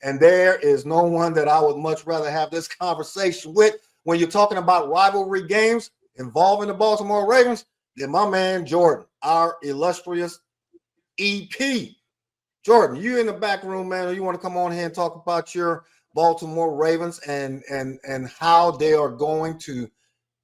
And there is no one that I would much rather have this conversation with when you're talking about rivalry games involving the Baltimore Ravens than my man Jordan, our illustrious EP. Jordan, you in the back room, man, or you want to come on here and talk about your Baltimore Ravens and how they are going to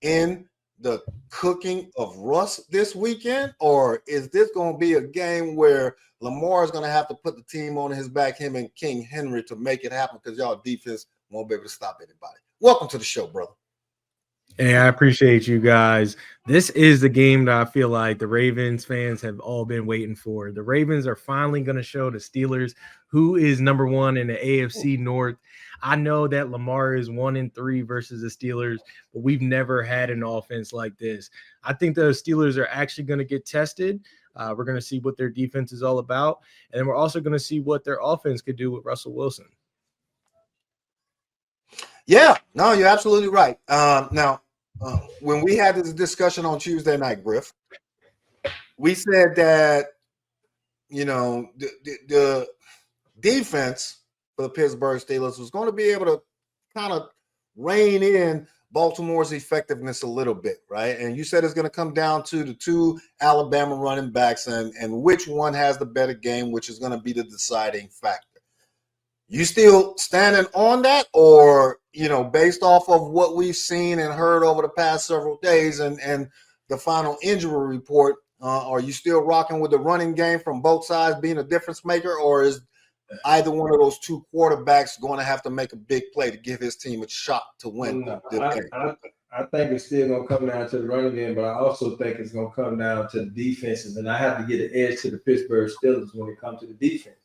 end the cooking of rust this weekend? Or is this going to be a game where Lamar is going to have to put the team on his back, him and King Henry, to make it happen because y'all defense won't be able to stop anybody? Welcome to the show, brother. Hey, I appreciate you guys. This is the game that I feel like the Ravens fans have all been waiting for. The Ravens are finally going to show the Steelers who is number one in the AFC North. I know that Lamar is 1-3 versus the Steelers, but we've never had an offense like this. I think the Steelers are actually going to get tested. We're going to see what their defense is all about, and then we're also going to see what their offense could do with Russell Wilson. Yeah, no, you're absolutely right. When we had this discussion on Tuesday night, Griff, we said that, the defense for the Pittsburgh Steelers was going to be able to kind of rein in Baltimore's effectiveness a little bit, right? And you said it's going to come down to the two Alabama running backs and which one has the better game, which is going to be the deciding factor. You still standing on that, or, based off of what we've seen and heard over the past several days and the final injury report, are you still rocking with the running game from both sides being a difference maker, or is either one of those two quarterbacks going to have to make a big play to give his team a shot to win this game? I think it's still going to come down to the running game, but I also think it's going to come down to the defenses, and I have to get an edge to the Pittsburgh Steelers when it comes to the defense.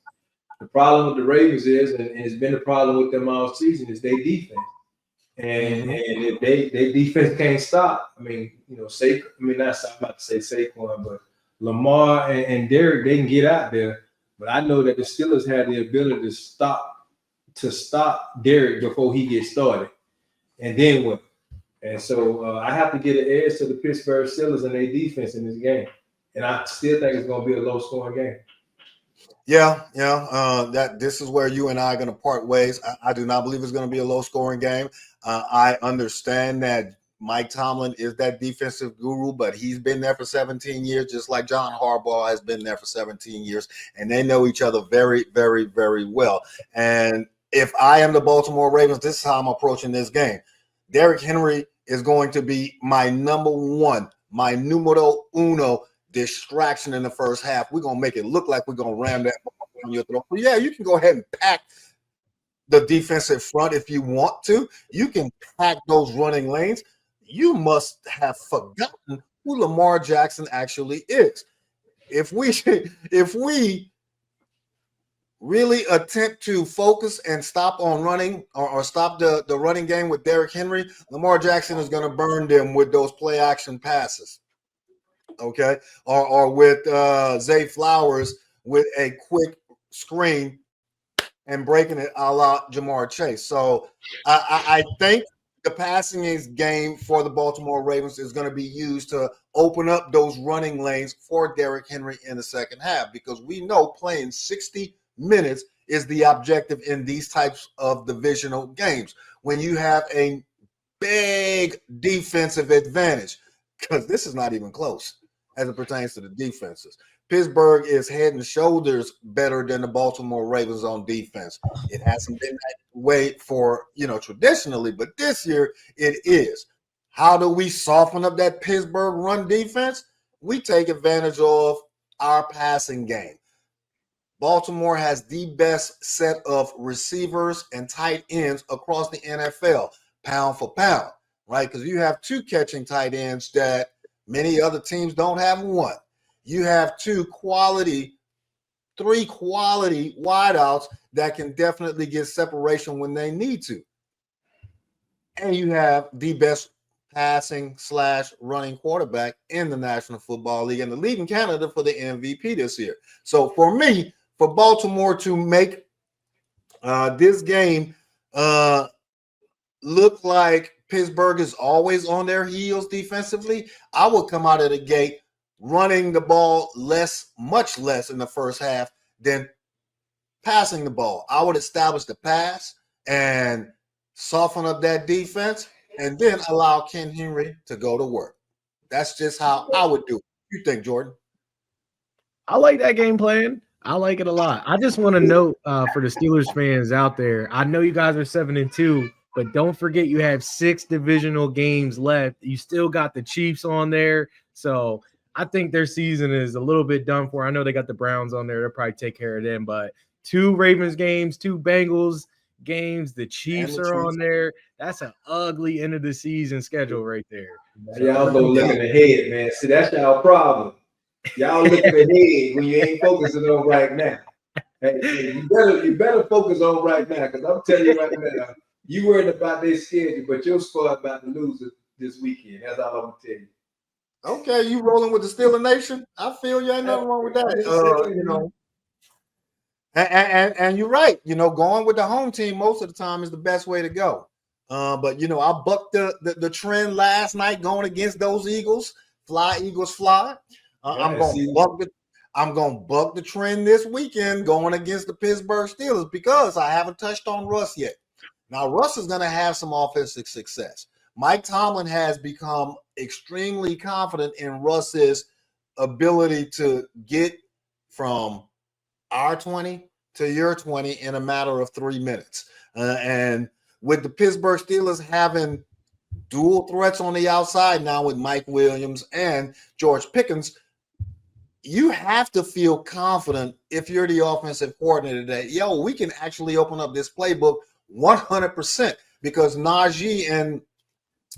The problem with the Ravens is, and it's been a problem with them all season, is their defense. And if their defense can't stop, I'm about to say Saquon, but Lamar and Derek, they can get out there. But I know that the Steelers had the ability to stop Derek before he gets started, and then win. And so I have to get an edge to the Pittsburgh Steelers and their defense in this game. And I still think it's going to be a low-scoring game. That this is where you and I are going to part ways. I do not believe it's going to be a low-scoring game. I understand that Mike Tomlin is that defensive guru, but he's been there for 17 years, just like John Harbaugh has been there for 17 years, and they know each other very, very, very well. And if I am the Baltimore Ravens, this is how I'm approaching this game. Derrick Henry is going to be my number one, my numero uno distraction in the first half. We're going to make it look like we're going to ram that ball down your throat. But yeah, you can go ahead and pack the defensive front if you want to. You can pack those running lanes. You must have forgotten who Lamar Jackson actually is. If we really attempt to focus and stop on running or stop the running game with Derrick Henry, Lamar Jackson is going to burn them with those play action passes. Okay, or with Zay Flowers with a quick screen and breaking it a la Jamar Chase. So I think the passing game for the Baltimore Ravens is going to be used to open up those running lanes for Derrick Henry in the second half, because we know playing 60 minutes is the objective in these types of divisional games when you have a big defensive advantage, because this is not even close as it pertains to the defenses. Pittsburgh is head and shoulders better than the Baltimore Ravens on defense. It hasn't been that way for, traditionally, but this year it is. How do we soften up that Pittsburgh run defense? We take advantage of our passing game. Baltimore has the best set of receivers and tight ends across the NFL, pound for pound, right? Because you have two catching tight ends that many other teams don't have one. You have three quality wideouts that can definitely get separation when they need to. And you have the best passing/running quarterback in the National Football League and the league in Canada for the MVP this year. So for me, for Baltimore to make this game look like Pittsburgh is always on their heels defensively, I will come out of the gate running the ball much less in the first half than passing the ball. I would establish the pass and soften up that defense, and then allow Ken Henry to go to work. That's just how I would do it. You think, Jordan? I like that game plan. I like it a lot. I just want to note for the Steelers fans out there, I know you guys are 7-2, but don't forget you have 6 divisional games left. You still got the Chiefs on there. So I think their season is a little bit done for. I know they got the Browns on there. They'll probably take care of them, but 2 Ravens games, 2 Bengals games. The Chiefs are on there. That's an ugly end of the season schedule right there. Y'all go looking ahead, man. See, that's y'all problem. Y'all looking ahead when you ain't focusing on right now. Hey, you better focus on right now, because I'm telling you right now, you worried about their schedule, but your squad about to lose it this weekend. That's all I'm gonna tell you. Okay, you rolling with the Steeler Nation? I feel you. Ain't nothing wrong with that. You know, and you're right. You know, going with the home team most of the time is the best way to go. But you know, I bucked the trend last night going against those Eagles. Fly, Eagles, fly. I'm gonna buck the trend this weekend going against the Pittsburgh Steelers because I haven't touched on Russ yet. Now, Russ is gonna have some offensive success. Mike Tomlin has become extremely confident in Russ's ability to get from our 20 to your 20 in a matter of 3 minutes. And with the Pittsburgh Steelers having dual threats on the outside now with Mike Williams and George Pickens, you have to feel confident if you're the offensive coordinator that, we can actually open up this playbook 100% because Najee and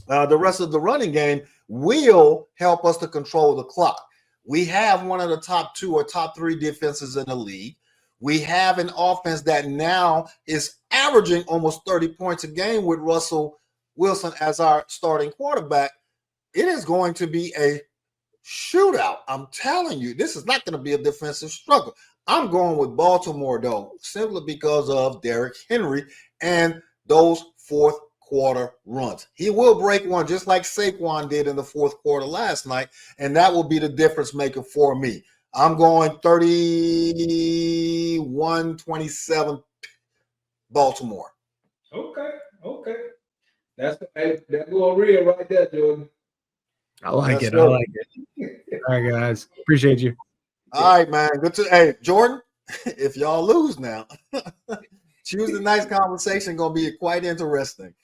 the rest of the running game will help us to control the clock. We have one of the top 2 or top 3 defenses in the league. We have an offense that now is averaging almost 30 points a game with Russell Wilson as our starting quarterback. It is going to be a shootout. I'm telling you, this is not going to be a defensive struggle. I'm going with Baltimore, though, simply because of Derrick Henry and those fourth quarter runs. He will break one just like Saquon did in the fourth quarter last night, and that will be the difference maker for me. I'm going 31-27 Baltimore. Okay. That's going real right there, Jordan. I like it. All right, guys. Appreciate you. All right, man. Good to hey, Jordan, if y'all lose now, Tuesday night's conversation gonna be quite interesting.